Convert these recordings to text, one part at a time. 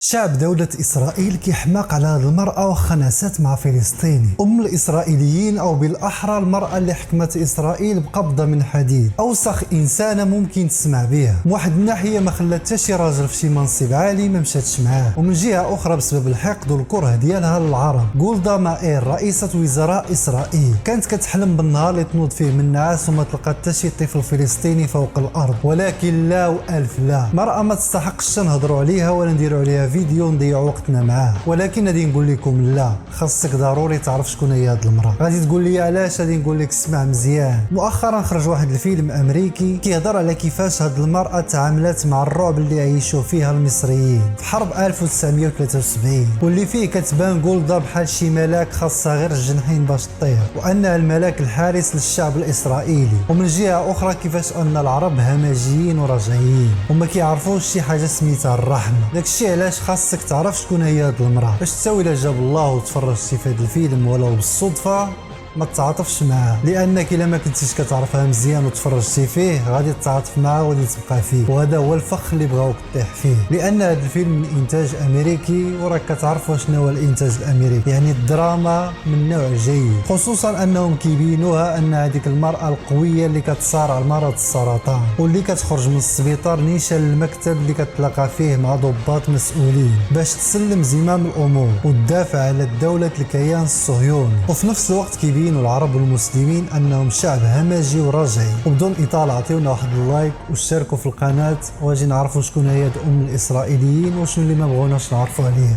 شعب دولة إسرائيل كيحماق على هذه المرأة واخا نعست مع فلسطيني أم الإسرائيليين، أو بالأحرى المرأة اللي حكمت إسرائيل بقبضة من حديد. أوسخ إنسانة ممكن تسمع بها. من واحد الناحية ما خلات حتى شي راجل في شي منصب عالي ما مشاتش معاه، ومن جهة أخرى بسبب الحقد والكره ديالها للعرب. جولدا مائير رئيسة وزراء إسرائيل كانت كتحلم بالنهار اللي تنوض فيه من النعاس وما تلقى حتى شي طفل فلسطيني فوق الأرض، ولكن لا وألف لا، مرأة ما تستحقش نهضروا عليها ولا نديروا عليها فيديو نضيعوا وقتنا معاه. ولكن غادي نقول لكم لا، خاصك ضروري تعرف شكون هي هاد المراه. غادي تقول لي علاش؟ غادي نقول لك اسمع مزيان. مؤخرا خرج واحد الفيلم امريكي كيهضر على كيفاش هاد المراه تعاملت مع الرعب اللي عيشوا فيها المصريين في حرب 1973، واللي فيه كتبان جولدا بحال شي ملاك خاصها غير الجنحين باش تطير، وانها الملاك الحارس للشعب الاسرائيلي. ومن جهه اخرى كيفاش ان العرب همجيين ورجعيين وما كيعرفوش شي حاجه سميتها الرحمه. داكشي علاش خاصك تعرف شكون هي هاد المراه باش تساوي الا جاب الله وتفرجتي في هاد الفيلم ولو بالصدفه ما تتعاطفش معاه، لانك الا ما كنتيش كتعرفها مزيان وتفرجتي فيه غادي تتعاطف معاه وغادي تبقى فيه، وهذا هو الفخ اللي بغاوك تطيح فيه. لان هذا الفيلم من انتاج امريكي، وراك كتعرفوا شنو هو الانتاج الامريكي، يعني الدراما من نوع جيد، خصوصا انهم كيبينوها ان هذيك المراه القويه اللي كتصارع مرض السرطان واللي كتخرج من السبيطار نيشان للمكتب اللي كتلاقى فيه مع ضباط مسؤولين باش تسلم زمام الامور وتدافع على الدوله الكيان الصهيوني. وفي نفس الوقت كيبينوا العرب والمسلمين انهم شعب همجي ورجعي. وبدون اطاله عطيونا واحد اللايك واشتركوا في القناه واجي نعرفوا شكون هي ام الاسرائيليين وشنو اللي ما بغوناش نعرفوا عليه.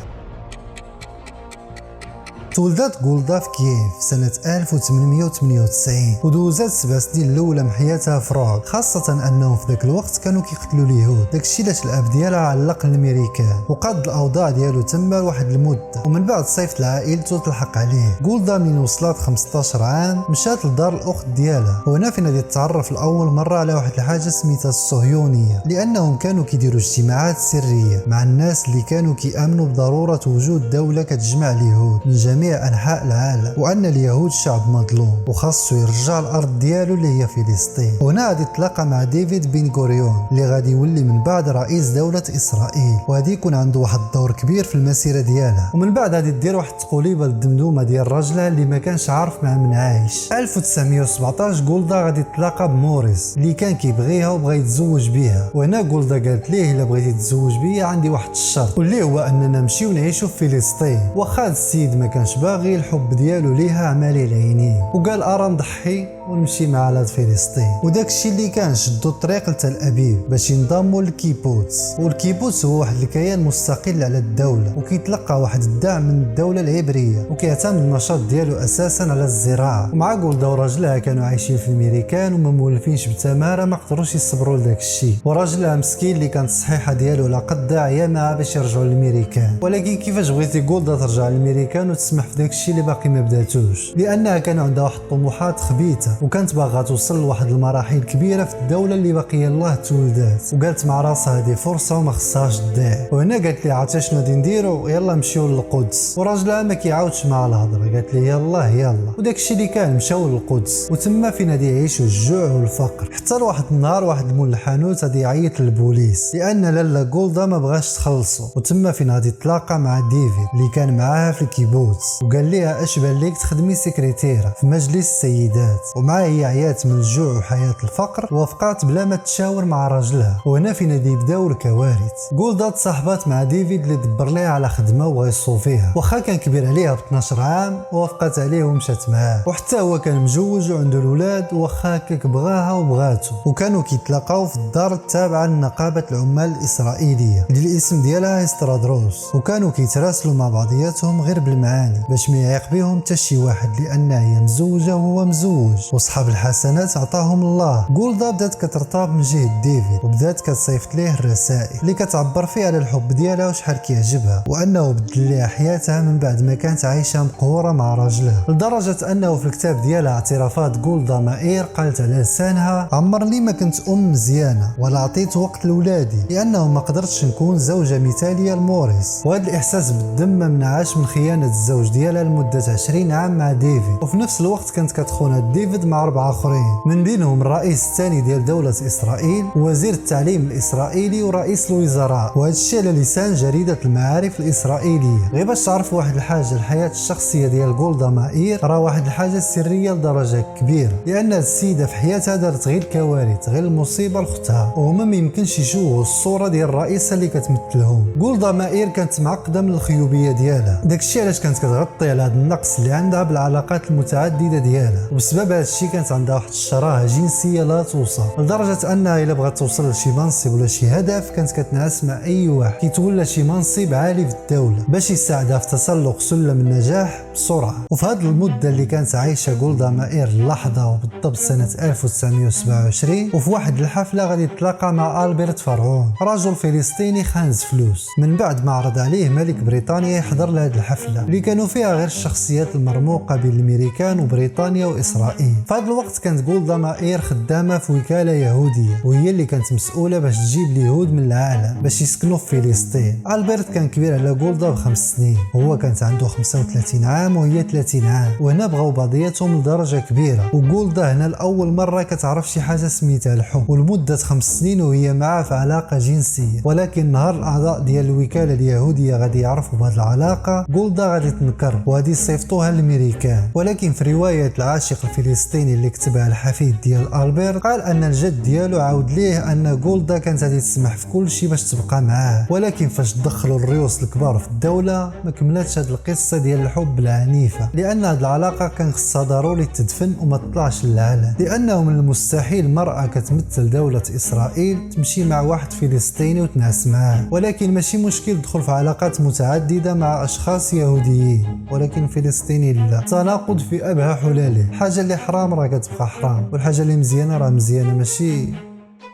تولدت جولدا في كييف سنة 1898 ودوزات 7 سنين الأولى من حياتها في رعب، خاصة أنهم في ذاك الوقت كانوا كيقتلوا اليهود. داكشي علاش الأب ديالها علق الأمريكان وقاد الأوضاع ديالو تما لواحد المدة، ومن بعد صيفط لعائلته تلحق عليه. جولدا من وصلت 15 عام مشات لدار الأخت ديالها، وهنا فين غادي تتعرف لأول مرة على واحد الحاجة سميتها الصهيونية، لأنهم كانوا كيديروا اجتماعات سرية مع الناس اللي كانوا كيأمنوا بضرورة وجود دولة كتجمع اليهود من جميع أنحاء العالم، وأن اليهود شعب مظلوم وخاصو يرجع الأرض ديالو اللي هي فلسطين. وهنا غادي تلاقى مع ديفيد بن غوريون اللي غادي يولي من بعد رئيس دولة إسرائيل، وغادي يكون عنده واحد الدور كبير في المسيرة ديالها. ومن بعد غادي دير واحد التقوليبة للدمدومة ديال راجلها اللي ما كانش عارف مع من عايش. 1917 جولدا غادي تلاقى بموريس اللي كان كيبغيها وبغى يتزوج بها، وهنا جولدا قالت ليه الا بغيتي تتزوج بيا عندي واحد الشرط، واللي هو اننا نمشيو نعيشوا في فلسطين. واخا السيد ما كانش باغي، الحب ديالو ليها عمالي العينين، وقال ارا نضحي ونمشي مع لاد فلسطين. وداك الشيء اللي كان شدوا الطريق لتل ابيب باش ينضموا للكيبوتس. والكيبوتس هو واحد الكيان مستقل على الدوله وكيتلقى واحد الدعم من الدوله العبريه، وكيعتمد النشاط ديالو اساسا على الزراعه. ومع جولدا وراجلها كانوا عايشين في الامريكان وما مولفينش بتماره، ما قدروش يصبروا لداك الشيء، وراجلها مسكين اللي كانت الصحيحه ديالو لا قد داعيه معاه باش يرجعوا للامريكان. ولكن كيفاش بغيتي جولدا ترجع للامريكان وتسمح في داك الشيء اللي باقي ما بداتوش؟ لانها كان عندها واحد الطموحات خبيثه وكانت باغا توصل لواحد المراحل كبيره في الدوله اللي باقيه الله تولدات، وقالت مع راسها هذه فرصه وما خصهاش تضيع. وهنا قالت لي عرفتي شنو غادي نديروا؟ يلا نمشيو للقدس. وراجلها ما كيعاودش مع الهضره، قالت لي يلا وداك الشيء اللي كان مشاو للقدس، وتما فين غادي يعيشوا الجوع والفقر. حتى لواحد النهار واحد المول الحانوت غادي يعيط للبوليس لان لالا جولدا ما بغاش تخلصوا، وتما فين غادي تلاقى مع ديفيد اللي كان معاها في الكيبوتس، وقال ليها اش بان ليك تخدمي سكرتيره في مجلس السيدات. ومعها هي عيات من الجوع وحياه الفقر ووافقات بلا ما تشاور مع راجلها. وهنا فين غادي يبداو الكوارث. جولدا تصاحبات مع ديفيد اللي دبر ليها على خدمه وبغى يصوفيها، واخا كان كبير عليها ب 12 عام وافقت عليه ومشات معاه. وحتى هو كان مجوج وعنده الاولاد، واخا هكاك بغاها وبغاتو، وكانوا كيتلاقاو في الدار التابعه لنقابه العمال الاسرائيليه اللي الاسم ديالها استرادروس، وكانوا كيتراسلوا مع بعضياتهم غير بالمعاني باش ما يعيق بهم حتى شي واحد، لانها هي مزوجه وهو مزوج وصحاب الحسنات عطاهم الله. جولدا بدات كترتاب من جهه ديفيد وبدات كتصيفط ليه الرسائل اللي كتعبر فيها على الحب ديالها وشحال كيعجبها، وانه بدل ليها حياتها من بعد ما كانت عايشه مقهوره مع راجلها، لدرجه انه في الكتاب ديالها اعترافات جولدا مائير قالت على لسانها عمر لي ما كنت ام مزيانه ولا عطيت وقت لولادي لانه ما قدرتش نكون زوجه مثاليه لموريس. وهذا الاحساس بالذم ما منعاش من خيانه الزوج ديالها لمده 20 عام مع ديفيد، وفي نفس الوقت كانت كتخون ديفيد الابيض مع 4 اخرين، من بينهم الرئيس الثاني ديال دولة اسرائيل، وزير التعليم الاسرائيلي، ورئيس الوزراء. وهذا الشيء على لسان جريدة المعارف الاسرائيليه. غير باش تعرفوا واحد الحاجه، الحياه الشخصيه ديال غولدا مائير راه واحد الحاجه سريه لدرجه كبيره، لان السيده في حياتها دارت غير الكوارث، غير المصيبه لختها، وهما ما يمكنش يشوفوا الصوره ديال الرئيسه اللي كتمثلهم. غولدا مائير كانت معقده من الخيوبيه ديالها، داكشي علاش كانت كتغطي على هذا النقص اللي عندها بالعلاقات المتعدده ديالها، وبسبب هذا الشيء كانت عندها واحد الشراهه جنسيه لا توصف، لدرجه انها الا بغات توصل لشي منصب ولا شي هدف كانت كتنعس مع اي واحد كيتولى شي منصب عالي في الدوله باش يساعدها في تسلق سلم النجاح بسرعه. وفي هذه المده اللي كانت عايشه غولدا مائير اللحظه وبالضبط سنه 1927، وفي واحد الحفله غادي يتلاقى مع ألبرت فرعون، رجل فلسطيني خانز فلوس، من بعد ما عرض عليه ملك بريطانيا يحضر لهذه الحفله اللي كانوا فيها غير الشخصيات المرموقه بين الامريكان وبريطانيا واسرائيل. في هذا الوقت كانت غولدا مائير خدامه في وكاله يهوديه، وهي اللي كانت مسؤوله باش تجيب اليهود من العالم باش يسكنوا في فلسطين. ألبرت كان كبير على غولدا ب5 سنين، هو كانت عنده 35 عام وهي 30 عام، وهنا بغاو بعضياتهم لدرجه كبيره، وغولدا هنا لاول مره كتعرف شي حاجه سميتها الحب، ولمده 5 سنين وهي معاه في علاقه جنسيه. ولكن نهار الاعضاء ديال الوكاله اليهوديه غادي يعرفوا بهذه العلاقه، غولدا غادي تنكر وغادي يصيفطوها للامريكان. ولكن في روايه العاشق الفلسطيني اللي كتبها الحفيد ديال ألبرت، قال ان الجد ديالو عاود ليه ان غولدا كانت غادي تسمح في كل شيء باش تبقى معاه، ولكن فاش دخلوا الريوس الكبار في الدوله ما كملاتش هذه القصه ديال الحب العنيفه، لان هذه العلاقه كان خصها ضروري تدفن وما تطلعش للعلن، لانه من المستحيل مراه كتمثل دوله اسرائيل تمشي مع واحد فلسطيني وتنعس معاه. ولكن ماشي مشكل تدخل في علاقات متعدده مع اشخاص يهوديين، ولكن فلسطيني لا. تناقض في ابهى حلاله، الحاجه اللي حرام راه كتبقى حرام، والحاجه اللي مزيانه راه مزيانه، ماشي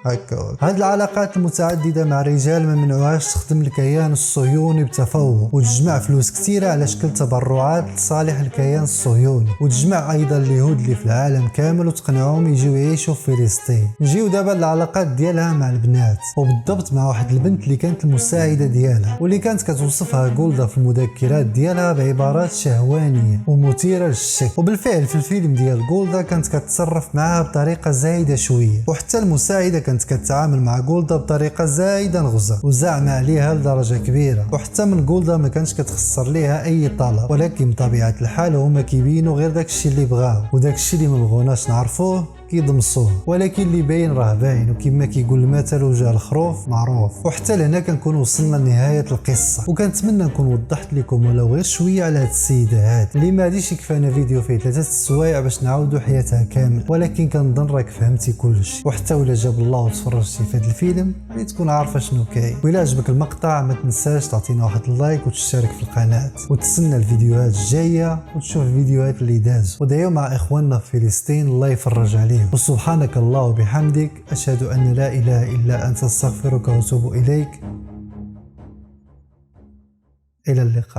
هكا. هاد العلاقات المتعدده مع الرجال ما منعوهاش تخدم الكيان الصهيوني بتفوق وتجمع فلوس كثيره على شكل تبرعات لصالح الكيان الصهيوني، وتجمع ايضا اليهود اللي في العالم كامل وتقنعهم يجيو يعيشوا في فلسطين. نجيو دابا العلاقات ديالها مع البنات، وبالضبط مع واحد البنت اللي كانت المساعده ديالها، واللي كانت كتوصفها غولدا في المذكرات ديالها بعبارات شهوانيه ومثيره للشك. وبالفعل في الفيلم ديال غولدا كانت كتتصرف معها بطريقه زايده شويه، وحتى المساعده كانت كتعامل مع غولدا بطريقه زايده نغزه وزعمه عليها لدرجه كبيره، وحتى من غولدا ما كانش كتخسر ليها اي طلب. ولكن بطبيعه الحال هما كيبينوا غير داكشي اللي بغاو، وداكشي اللي ما بغوناش نعرفوه كيضمصوه، ولكن اللي باين راه باين، وكما كيقول المثل وجه الخروف معروف. وحتى لهنا كنكون وصلنا لنهايه القصه، وكنتمنى نكون وضحت لكم ولو غير شويه على هاد السيده هاد اللي ما غاديش يكفانا فيديو فيه 3 سوايع باش نعاودوا حياتها كامل، ولكن كنظن راك فهمتي كلشي. وحتى ولا جاب الله وتفرجتي في هاد الفيلم اللي تكون عارفه شنو كاين. وإلا عجبك المقطع ما تنساش تعطينا واحد اللايك وتشترك في القناه، وتسنى الفيديوهات الجايه وتشوف الفيديوهات اللي دازوا، ودعيو مع اخواننا في فلسطين الله يفرج عليهم. وسبحانك الله وبحمدك، أشهد أن لا إله إلا أنت، أستغفرك وأتوب إليك. إلى اللقاء.